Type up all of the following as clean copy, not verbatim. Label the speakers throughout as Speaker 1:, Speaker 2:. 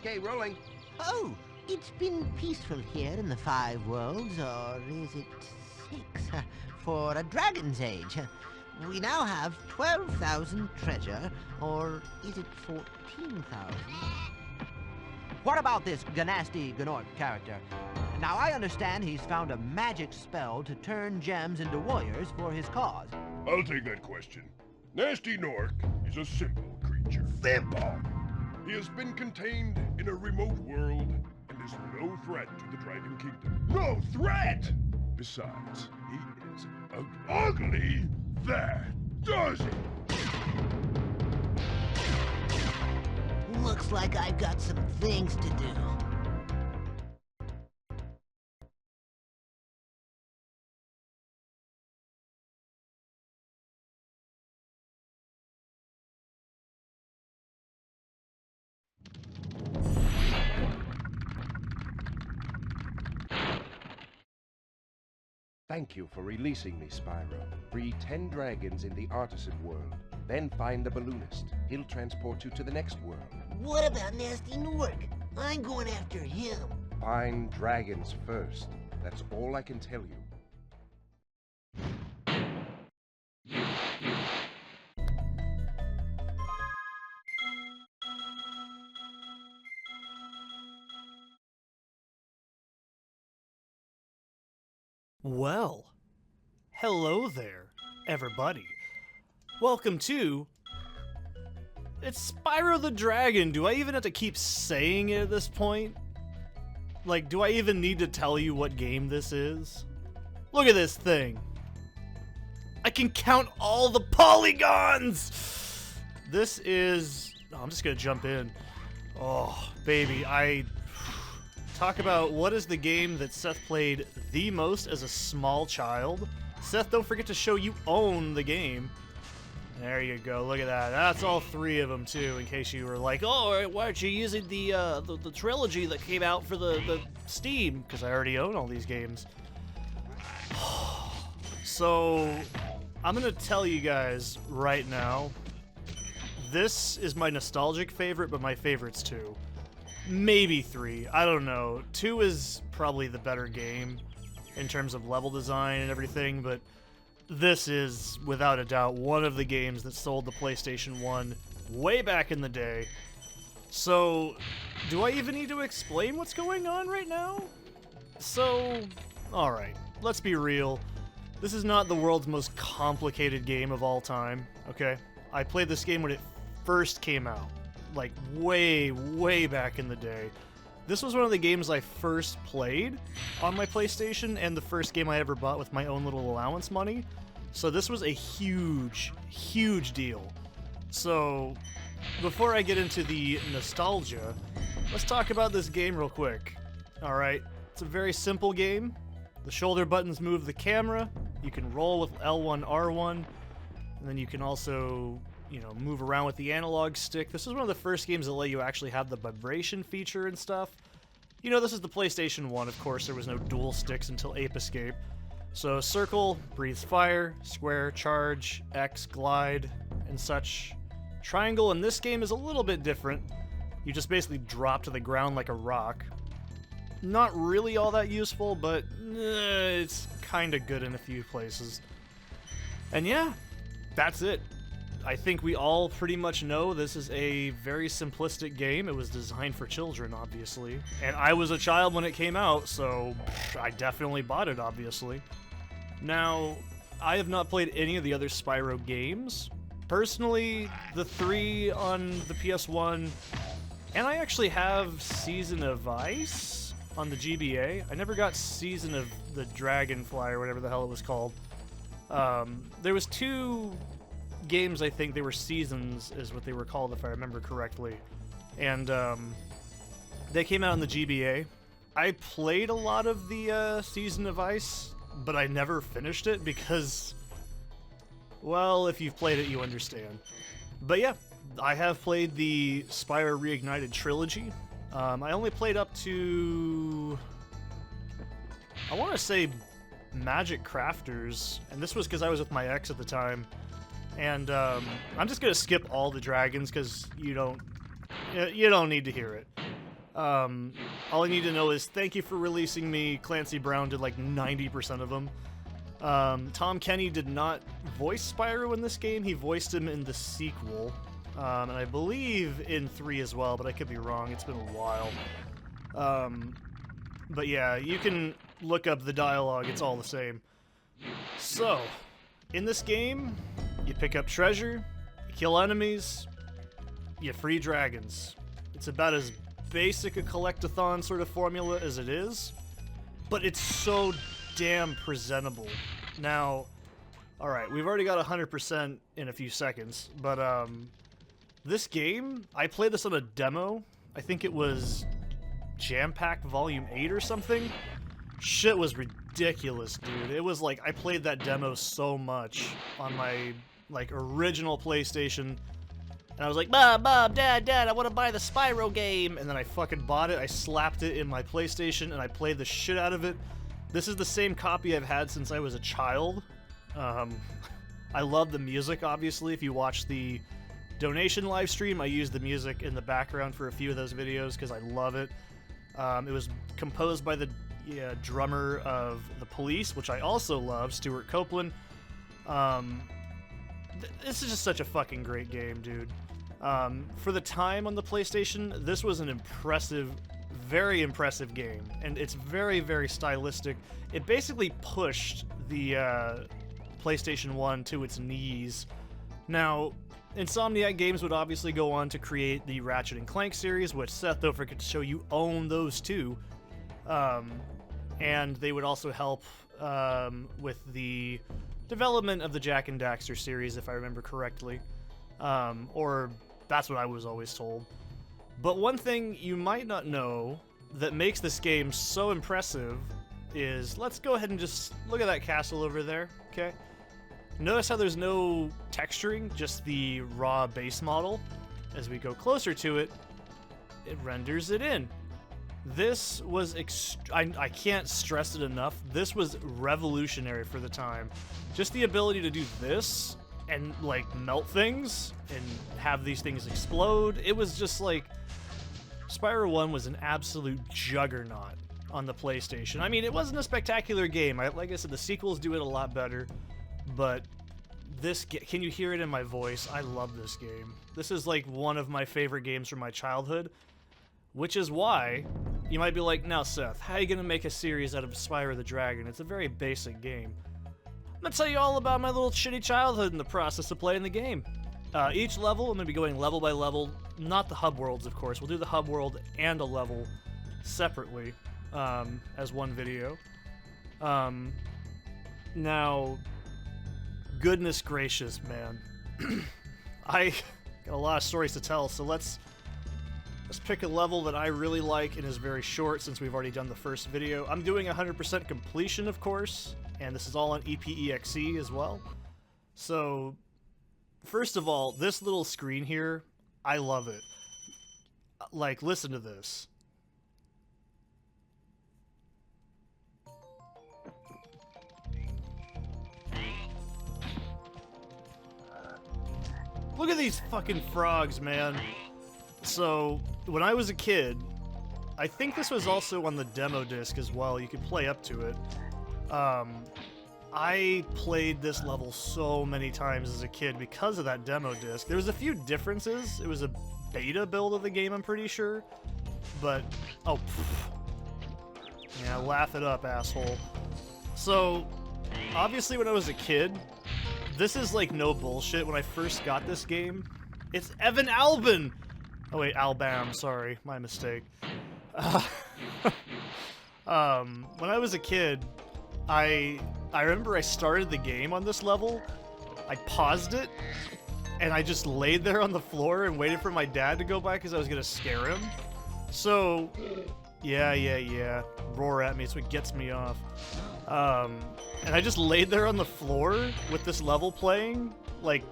Speaker 1: Okay, rolling.
Speaker 2: Oh, it's been peaceful here in the 5 worlds, or is it 6, for a dragon's age. We now have 12,000 treasure, or is it 14,000?
Speaker 3: What about this Ganasty Gnorc character? Now, I understand he's found a magic spell to turn gems into warriors for his cause.
Speaker 4: I'll take that question. Nasty Gnorc is a simple creature.
Speaker 1: Simple.
Speaker 4: He has been contained in a remote world and is no threat to the Dragon Kingdom. No threat! Besides, he is ugly. That does it!
Speaker 2: Looks like I've got some things to do.
Speaker 1: Thank you for releasing me, Spyro. Free 10 dragons in the artisan world. Then find the balloonist. He'll transport you to the next world.
Speaker 2: What about Nasty Gnorc? I'm going after him.
Speaker 1: Find dragons first. That's all I can tell you.
Speaker 5: Well, hello there, everybody. Welcome to... It's Spyro the Dragon. Do I even have to keep saying it at this point? Like, do I even need to tell you what game this is? Look at this thing. I can count all the polygons! This is... Oh, I'm just gonna jump in. Oh, baby, Talk about what is the game that Seth played the most as a small child. Seth, don't forget to show you own the game. There you go, look at that. That's all 3 of them too, in case you were like, oh, why aren't you using the trilogy that came out for the Steam? Because I already own all these games. So, I'm gonna tell you guys right now, this is my nostalgic favorite, but my favorite's 2. Maybe 3, I don't know. 2 is probably the better game in terms of level design and everything, but this is, without a doubt, one of the games that sold the PlayStation 1 way back in the day. So, do I even need to explain what's going on right now? So, alright, let's be real. This is not the world's most complicated game of all time, okay? I played this game when it first came out. Like, way, way back in the day. This was one of the games I first played on my PlayStation, and the first game I ever bought with my own little allowance money. So this was a huge, huge deal. So, before I get into the nostalgia, let's talk about this game real quick. Alright, it's a very simple game. The shoulder buttons move the camera. You can roll with L1, R1, and then you can also... you know, move around with the analog stick. This is one of the first games that let you actually have the vibration feature and stuff. You know, this is the PlayStation 1, of course. There was no dual sticks until Ape Escape. So, circle, breathes fire, square, charge, X, glide, and such. Triangle in this game is a little bit different. You just basically drop to the ground like a rock. Not really all that useful, but it's kind of good in a few places. And yeah, that's it. I think we all pretty much know this is a very simplistic game. It was designed for children, obviously. And I was a child when it came out, so I definitely bought it, obviously. Now, I have not played any of the other Spyro games. Personally, the 3 on the PS1, and I actually have Season of Ice on the GBA. I never got Season of the Dragonfly, or whatever the hell it was called. There was 2... games, I think they were seasons, is what they were called, if I remember correctly. And they came out on the GBA. I played a lot of the Season of Ice, but I never finished it because, well, if you've played it, you understand. But yeah, I have played the Spyro Reignited trilogy. I only played up to, I want to say, Magic Crafters, and this was because I was with my ex at the time. And I'm just gonna skip all the dragons because you don't need to hear it. All I need to know is thank you for releasing me. Clancy Brown did like 90% of them. Tom Kenny did not voice Spyro in this game. He voiced him in the sequel. And I believe in 3 as well, but I could be wrong. It's been a while. But yeah, you can look up the dialogue. It's all the same. So, in this game, you pick up treasure, you kill enemies, you free dragons. It's about as basic a collect-a-thon sort of formula as it is, but it's so damn presentable. Now, alright, we've already got 100% in a few seconds, but this game, I played this on a demo. I think it was Jam Pack Volume 8 or something. Shit was ridiculous, dude. It was like, I played that demo so much on my, like, original PlayStation, and I was like, Bob, Dad, I want to buy the Spyro game, and then I fucking bought it, I slapped it in my PlayStation, and I played the shit out of it. This is the same copy I've had since I was a child. I love the music, obviously. If you watch the donation live stream, I use the music in the background for a few of those videos because I love it. It was composed by the drummer of The Police, which I also love, Stuart Copeland. This is just such a fucking great game, dude. For the time on the PlayStation, this was an impressive, very impressive game, and it's very, very stylistic. It basically pushed the PlayStation 1 to its knees. Now, Insomniac Games would obviously go on to create the Ratchet & Clank series, which Seth, don't forget to show you, own those too. And they would also help with the development of the Jak and Daxter series, if I remember correctly. Or that's what I was always told. But one thing you might not know that makes this game so impressive is, let's go ahead and just look at that castle over there, okay? Notice how there's no texturing, just the raw base model. As we go closer to it, it renders it in. This was, I can't stress it enough, this was revolutionary for the time. Just the ability to do this and, like, melt things and have these things explode. It was just like, Spyro 1 was an absolute juggernaut on the PlayStation. I mean, it wasn't a spectacular game. Like I said, the sequels do it a lot better, but this, can you hear it in my voice? I love this game. This is like one of my favorite games from my childhood, which is why you might be like, now Seth, how are you going to make a series out of Spyro the Dragon? It's a very basic game. I'm going to tell you all about my little shitty childhood in the process of playing the game. Each level, I'm going to be going level by level, not the hub worlds, of course. We'll do the hub world and a level separately as one video. Now, goodness gracious, man. I got a lot of stories to tell, so let's pick a level that I really like and is very short since we've already done the first video. I'm doing 100% completion, of course, and this is all on EPEXE as well. So, first of all, this little screen here, I love it. Like, listen to this. Look at these fucking frogs, man. So, when I was a kid, I think this was also on the demo disc as well. You could play up to it. I played this level so many times as a kid because of that demo disc. There was a few differences. It was a beta build of the game, I'm pretty sure. But, oh, pff. Yeah, laugh it up, asshole. So, obviously when I was a kid, this is like no bullshit. When I first got this game, it's Evan Albin! Oh wait, Albam, sorry, my mistake. When I was a kid, I remember I started the game on this level, I paused it, and I just laid there on the floor and waited for my dad to go by because I was gonna scare him. So, yeah, roar at me, it's what gets me off. And I just laid there on the floor with this level playing, like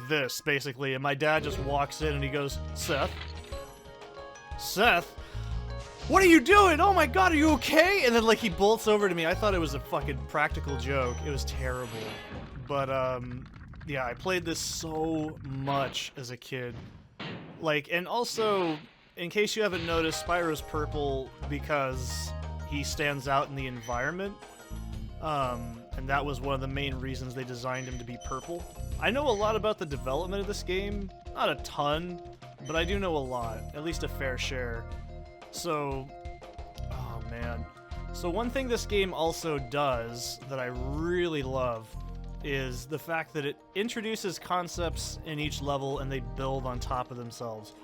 Speaker 5: this, basically, and my dad just walks in and he goes, Seth? What are you doing? Oh my god, are you okay? And then, like, he bolts over to me. I thought it was a fucking practical joke. It was terrible. But, yeah, I played this so much as a kid. Like, and also, in case you haven't noticed, Spyro's purple because he stands out in the environment. And that was one of the main reasons they designed him to be purple. I know a lot about the development of this game. Not a ton, but I do know a lot. At least a fair share. So, oh man. So one thing this game also does that I really love is the fact that it introduces concepts in each level and they build on top of themselves.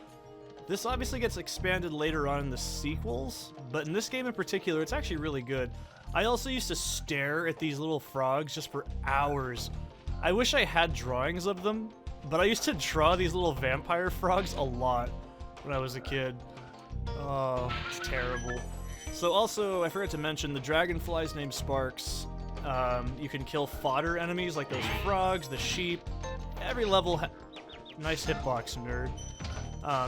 Speaker 5: This obviously gets expanded later on in the sequels, but in this game in particular, it's actually really good. I also used to stare at these little frogs just for hours. I wish I had drawings of them, but I used to draw these little vampire frogs a lot when I was a kid. Oh, it's terrible. So also, I forgot to mention, the dragonfly's named Sparks. You can kill fodder enemies like those frogs, the sheep. Every level nice hitbox, nerd.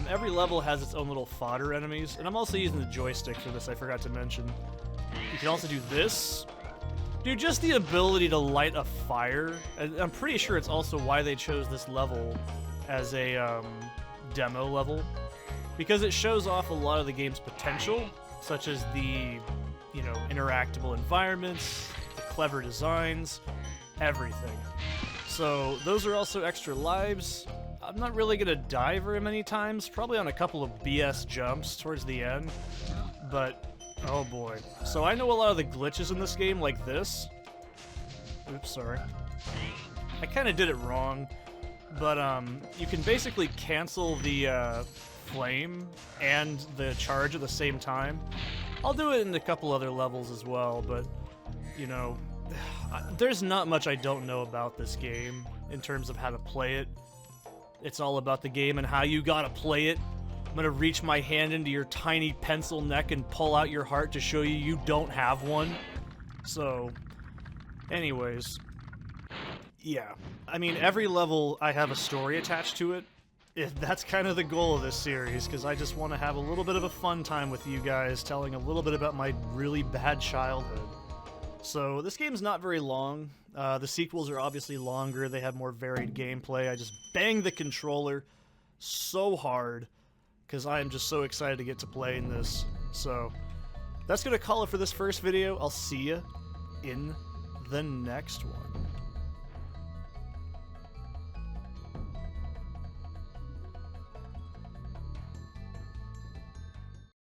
Speaker 5: Every level has its own little fodder enemies, and I'm also using the joystick for this, I forgot to mention. You can also do this. Dude, just the ability to light a fire. I'm pretty sure it's also why they chose this level as a demo level, because it shows off a lot of the game's potential, such as the, you know, interactable environments, the clever designs, everything. So those are also extra lives. I'm not really gonna die very many times, probably on a couple of BS jumps towards the end, but oh boy. So I know a lot of the glitches in this game, like this. Oops, sorry. I kind of did it wrong, but you can basically cancel the flame and the charge at the same time. I'll do it in a couple other levels as well, but, you know, there's not much I don't know about this game in terms of how to play it. It's all about the game and how you gotta play it. I'm gonna reach my hand into your tiny pencil neck and pull out your heart to show you you don't have one. So, anyways, yeah. I mean, every level I have a story attached to it. That's kind of the goal of this series, because I just want to have a little bit of a fun time with you guys, telling a little bit about my really bad childhood. So this game's not very long. The sequels are obviously longer. They have more varied gameplay. I just banged the controller so hard because I am just so excited to get to play in this. So that's going to call it for this first video. I'll see you in the next one.